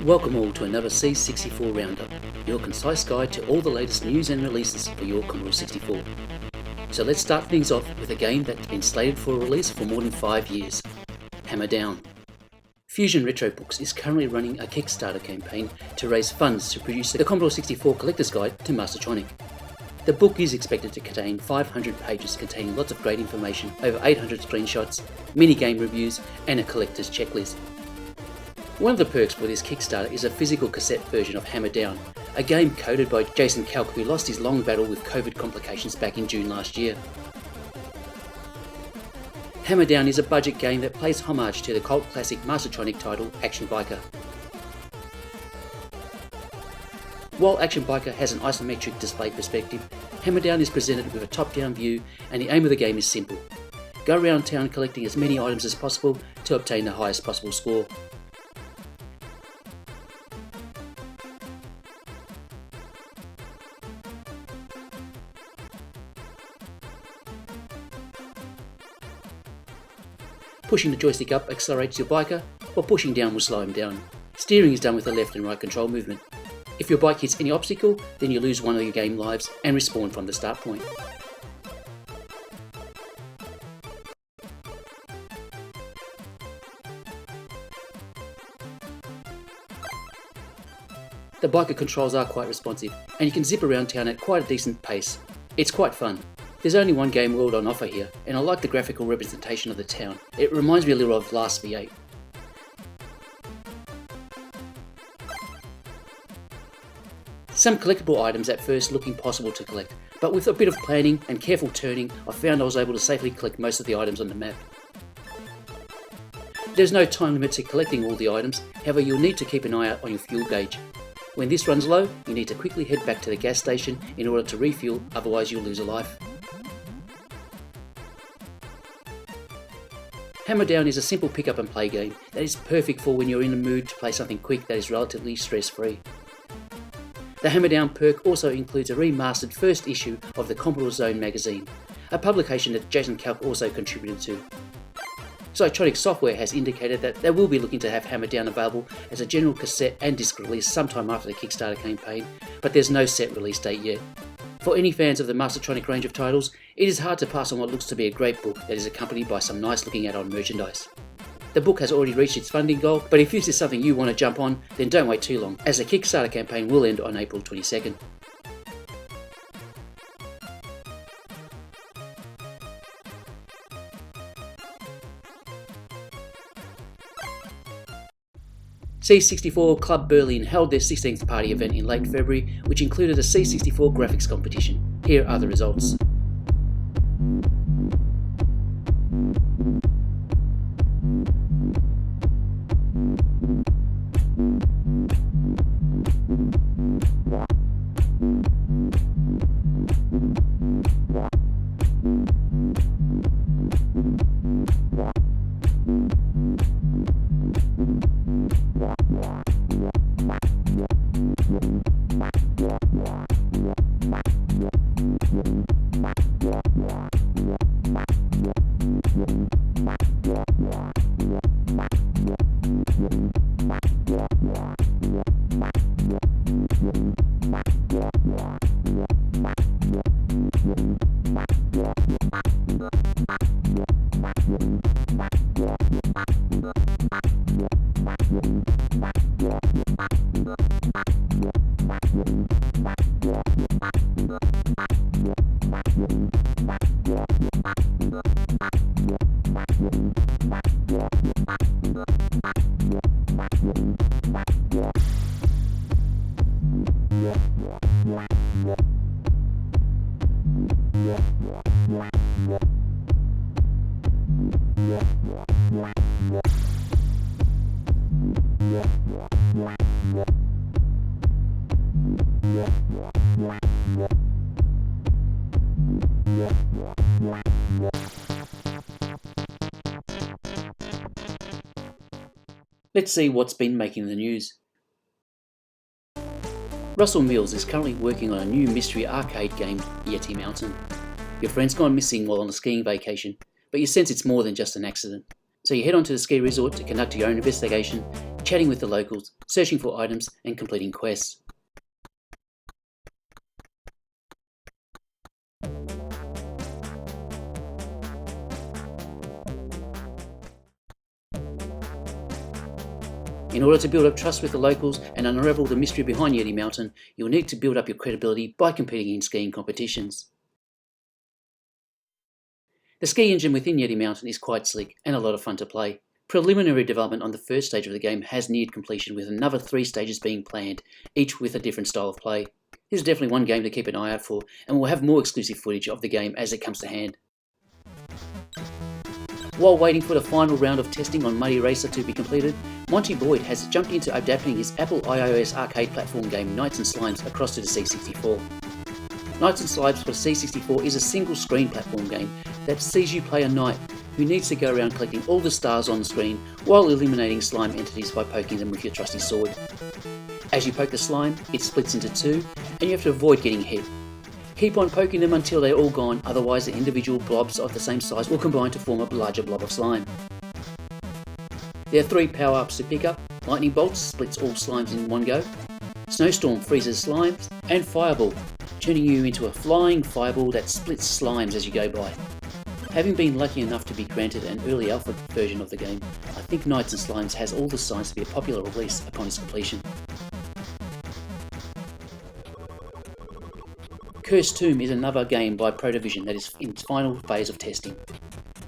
Welcome all to another C64 Roundup, your concise guide to all the latest news and releases for your Commodore 64. So let's start things off with a game that's been slated for release for more than 5 years, Hammer Down. Fusion Retro Books is currently running a Kickstarter campaign to raise funds to produce the Commodore 64 Collector's Guide to Mastertronic. The book is expected to contain 500 pages containing lots of great information, over 800 screenshots, mini-game reviews, and a collector's checklist. One of the perks for this Kickstarter is a physical cassette version of Hammer Down, a game coded by Jason Kalk, who lost his long battle with COVID complications back in June last year. Hammer Down is a budget game that plays homage to the cult classic Mastertronic title Action Biker. While Action Biker has an isometric display perspective, Hammer Down is presented with a top-down view, and the aim of the game is simple. Go around town collecting as many items as possible to obtain the highest possible score. Pushing the joystick up accelerates your biker, while pushing down will slow him down. Steering is done with the left and right control movement. If your bike hits any obstacle, then you lose one of your game lives and respawn from the start point. The biker controls are quite responsive, and you can zip around town at quite a decent pace. It's quite fun. There's only one game world on offer here, and I like the graphical representation of the town. It reminds me a little of Last V8. Some collectible items at first look impossible to collect, but with a bit of planning and careful turning, I found I was able to safely collect most of the items on the map. There's no time limit to collecting all the items, however you'll need to keep an eye out on your fuel gauge. When this runs low, you need to quickly head back to the gas station in order to refuel, otherwise you'll lose a life. Hammer Down is a simple pick up and play game that is perfect for when you're in the mood to play something quick that is relatively stress-free. The Hammer Down perk also includes a remastered first issue of the Commodore Zone magazine, a publication that Jason Kalk also contributed to. Mastertronic Software has indicated that they will be looking to have Hammer Down available as a general cassette and disc release sometime after the Kickstarter campaign, but there's no set release date yet. For any fans of the Mastertronic range of titles, it is hard to pass on what looks to be a great book that is accompanied by some nice looking add-on merchandise. The book has already reached its funding goal, but if this is something you want to jump on, then don't wait too long, as the Kickstarter campaign will end on April 22nd. C64 Club Berlin held their 16th party event in late February, which included a C64 graphics competition. Here are the results. Let's see what's been making the news. Russell Mills is currently working on a new mystery arcade game, Yeti Mountain. Your friend's gone missing while on a skiing vacation, but you sense it's more than just an accident. So you head on to the ski resort to conduct your own investigation, chatting with the locals, searching for items and completing quests. In order to build up trust with the locals and unravel the mystery behind Yeti Mountain, you'll need to build up your credibility by competing in skiing competitions. The ski engine within Yeti Mountain is quite slick and a lot of fun to play. Preliminary development on the first stage of the game has neared completion, with another 3 stages being planned, each with a different style of play. This is definitely one game to keep an eye out for, and we'll have more exclusive footage of the game as it comes to hand. While waiting for the final round of testing on Muddy Racer to be completed, Monty Boyd has jumped into adapting his Apple iOS arcade platform game Knights and Slimes across to the C64. Knights and Slimes for C64 is a single screen platform game that sees you play a knight who needs to go around collecting all the stars on the screen while eliminating slime entities by poking them with your trusty sword. As you poke the slime, it splits into 2 and you have to avoid getting hit. Keep on poking them until they're all gone, otherwise the individual blobs of the same size will combine to form a larger blob of slime. There are 3 power-ups to pick up: Lightning Bolt splits all slimes in one go, Snowstorm freezes slimes, and Fireball, turning you into a flying fireball that splits slimes as you go by. Having been lucky enough to be granted an early alpha version of the game, I think Knights and Slimes has all the signs to be a popular release upon its completion. Cursed Tomb is another game by Protovision that is in its final phase of testing.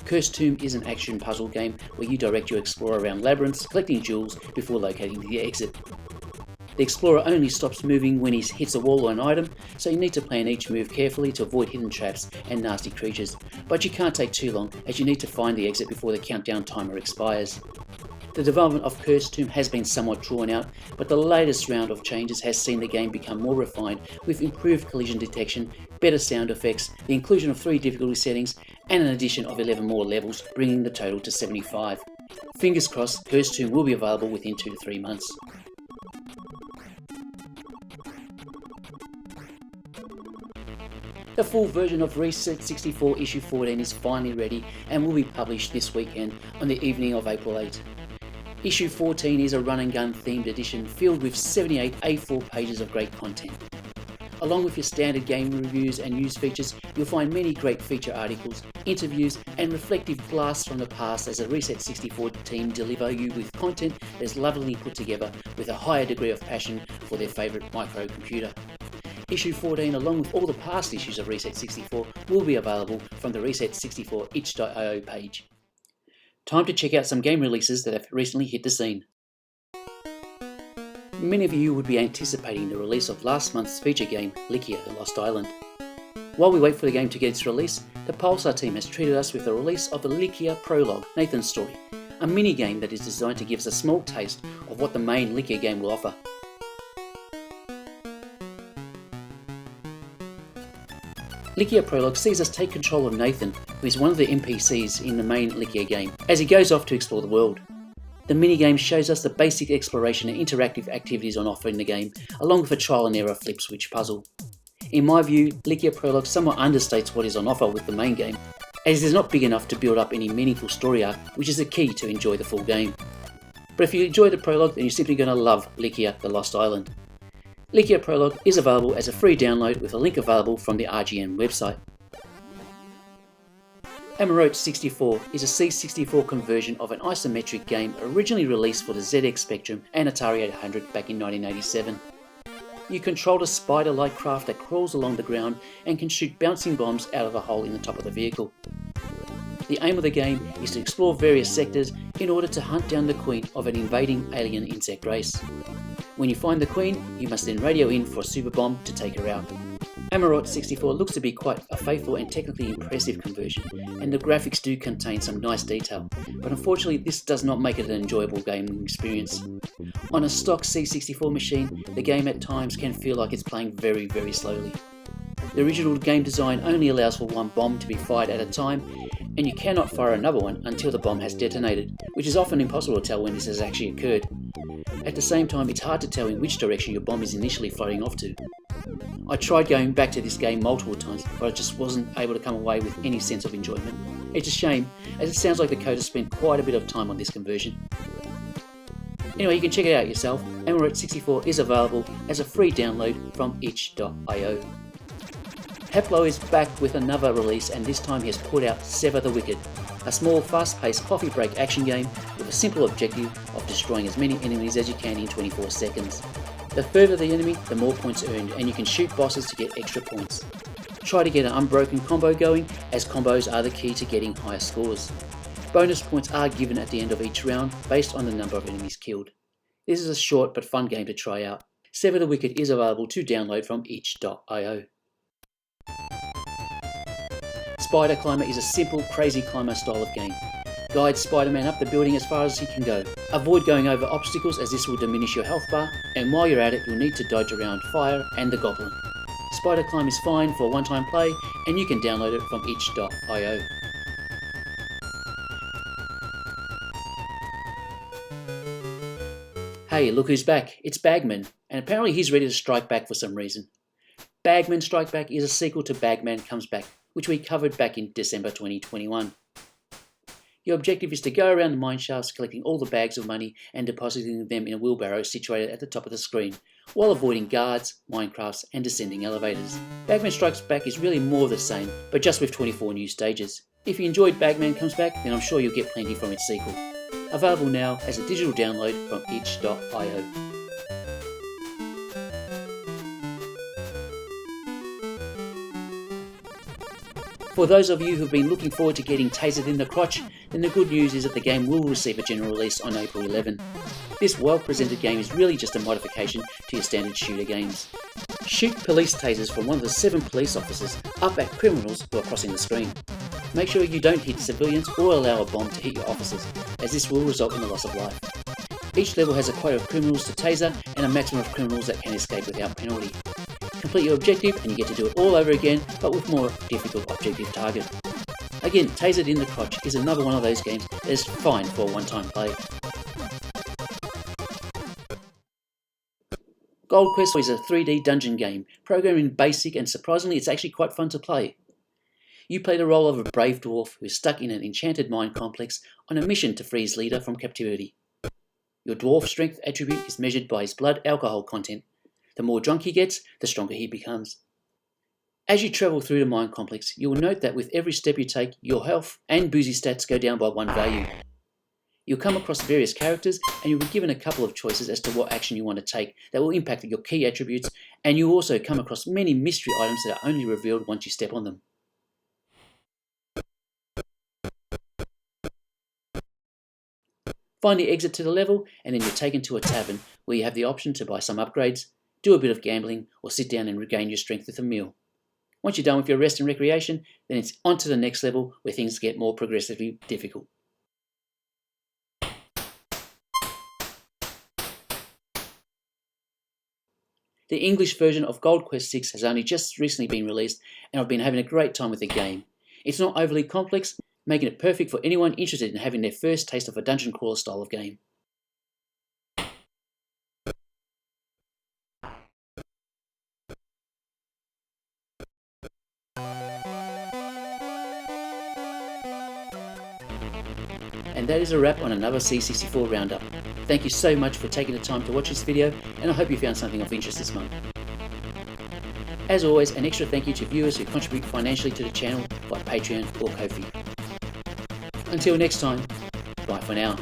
Cursed Tomb is an action puzzle game where you direct your explorer around labyrinths, collecting jewels before locating the exit. The explorer only stops moving when he hits a wall or an item, so you need to plan each move carefully to avoid hidden traps and nasty creatures, but you can't take too long as you need to find the exit before the countdown timer expires. The development of Cursed Tomb has been somewhat drawn out, but the latest round of changes has seen the game become more refined, with improved collision detection, better sound effects, the inclusion of 3 difficulty settings, and an addition of 11 more levels, bringing the total to 75. Fingers crossed, Cursed Tomb will be available within 2 to 3 months. The full version of C64 issue 14 is finally ready and will be published this weekend on the evening of April 8. Issue 14 is a run and gun themed edition filled with 78 A4 pages of great content. Along with your standard game reviews and news features, you'll find many great feature articles, interviews and reflective blasts from the past as the Reset 64 team deliver you with content that is lovingly put together with a higher degree of passion for their favourite microcomputer. Issue 14, along with all the past issues of Reset 64, will be available from the Reset 64 itch.io page. Time to check out some game releases that have recently hit the scene. Many of you would be anticipating the release of last month's feature game, Likia: The Lost Island. While we wait for the game to get its release, the Pulsar team has treated us with the release of the Likia Prologue, Nathan's Story, a mini-game that is designed to give us a small taste of what the main Likia game will offer. Likia Prologue sees us take control of Nathan, who is one of the NPCs in the main Likia game, as he goes off to explore the world. The minigame shows us the basic exploration and interactive activities on offer in the game, along with a trial and error flip switch puzzle. In my view, Likia Prologue somewhat understates what is on offer with the main game, as it is not big enough to build up any meaningful story arc, which is the key to enjoy the full game. But if you enjoy the prologue, then you're simply going to love Likia: The Lost Island. Likia Prologue is available as a free download with a link available from the RGN website. Amarote 64 is a C64 conversion of an isometric game originally released for the ZX Spectrum and Atari 800 back in 1987. You control a spider-like craft that crawls along the ground and can shoot bouncing bombs out of a hole in the top of the vehicle. The aim of the game is to explore various sectors in order to hunt down the queen of an invading alien insect race. When you find the queen, you must then radio in for a super bomb to take her out. Amarote 64 looks to be quite a faithful and technically impressive conversion, and the graphics do contain some nice detail, but unfortunately this does not make it an enjoyable gaming experience. On a stock C64 machine, the game at times can feel like it's playing very slowly. The original game design only allows for 1 bomb to be fired at a time, and you cannot fire another one until the bomb has detonated, which is often impossible to tell when this has actually occurred. At the same time, it's hard to tell in which direction your bomb is initially floating off to. I tried going back to this game multiple times, but I just wasn't able to come away with any sense of enjoyment. It's a shame, as it sounds like the coders spent quite a bit of time on this conversion. Anyway, you can check it out yourself. Amaret 64 is available as a free download from itch.io. Haplo is back with another release, and this time he has put out Sever the Wicked, a small fast-paced coffee break action game with a simple objective of destroying as many enemies as you can in 24 seconds. The further the enemy, the more points earned, and you can shoot bosses to get extra points. Try to get an unbroken combo going, as combos are the key to getting higher scores. Bonus points are given at the end of each round based on the number of enemies killed. This is a short but fun game to try out. Sever the Wicked is available to download from itch.io. Spider Climber is a simple, crazy climber style of game. Guide Spider-Man up the building as far as he can go. Avoid going over obstacles, as this will diminish your health bar, and while you're at it you'll need to dodge around fire and the goblin. Spider Climb is fine for a one-time play, and you can download it from itch.io. Hey, look who's back, it's Bagman, and apparently he's ready to strike back for some reason. Bagman Strike Back is a sequel to Bagman Comes Back, which we covered back in December 2021. Your objective is to go around the mine shafts collecting all the bags of money and depositing them in a wheelbarrow situated at the top of the screen, while avoiding guards, minecrafts and descending elevators. Bagman Strikes Back is really more of the same, but just with 24 new stages. If you enjoyed Bagman Comes Back, then I'm sure you'll get plenty from its sequel. Available now as a digital download from itch.io. For those of you who've been looking forward to getting tasered in the crotch, then the good news is that the game will receive a general release on April 11. This well-presented game is really just a modification to your standard shooter games. Shoot police tasers from one of the 7 police officers up at criminals who are crossing the screen. Make sure you don't hit civilians or allow a bomb to hit your officers, as this will result in the loss of life. Each level has a quota of criminals to taser and a maximum of criminals that can escape without penalty. Complete your objective and you get to do it all over again, but with more difficult objective target. Again, Tasered in the Crotch is another one of those games that is fine for a one-time play. Gold Quest is a 3D dungeon game, programmed in BASIC, and surprisingly it's actually quite fun to play. You play the role of a brave dwarf who is stuck in an enchanted mine complex on a mission to free his leader from captivity. Your dwarf strength attribute is measured by his blood alcohol content. The more drunk he gets, the stronger he becomes. As you travel through the mine complex, you will note that with every step you take, your health and boozy stats go down by 1 value. You'll come across various characters and you'll be given a couple of choices as to what action you want to take that will impact your key attributes, and you'll also come across many mystery items that are only revealed once you step on them. Find the exit to the level and then you're taken to a tavern where you have the option to buy some upgrades, do a bit of gambling, or sit down and regain your strength with a meal. Once you're done with your rest and recreation, then it's on to the next level where things get more progressively difficult. The English version of Gold Quest 6 has only just recently been released, and I've been having a great time with the game. It's not overly complex, making it perfect for anyone interested in having their first taste of a dungeon crawler style of game. And that is a wrap on another C64 roundup. Thank you so much for taking the time to watch this video, and I hope you found something of interest this month. As always, an extra thank you to viewers who contribute financially to the channel via Patreon or Ko-fi. Until next time, bye for now.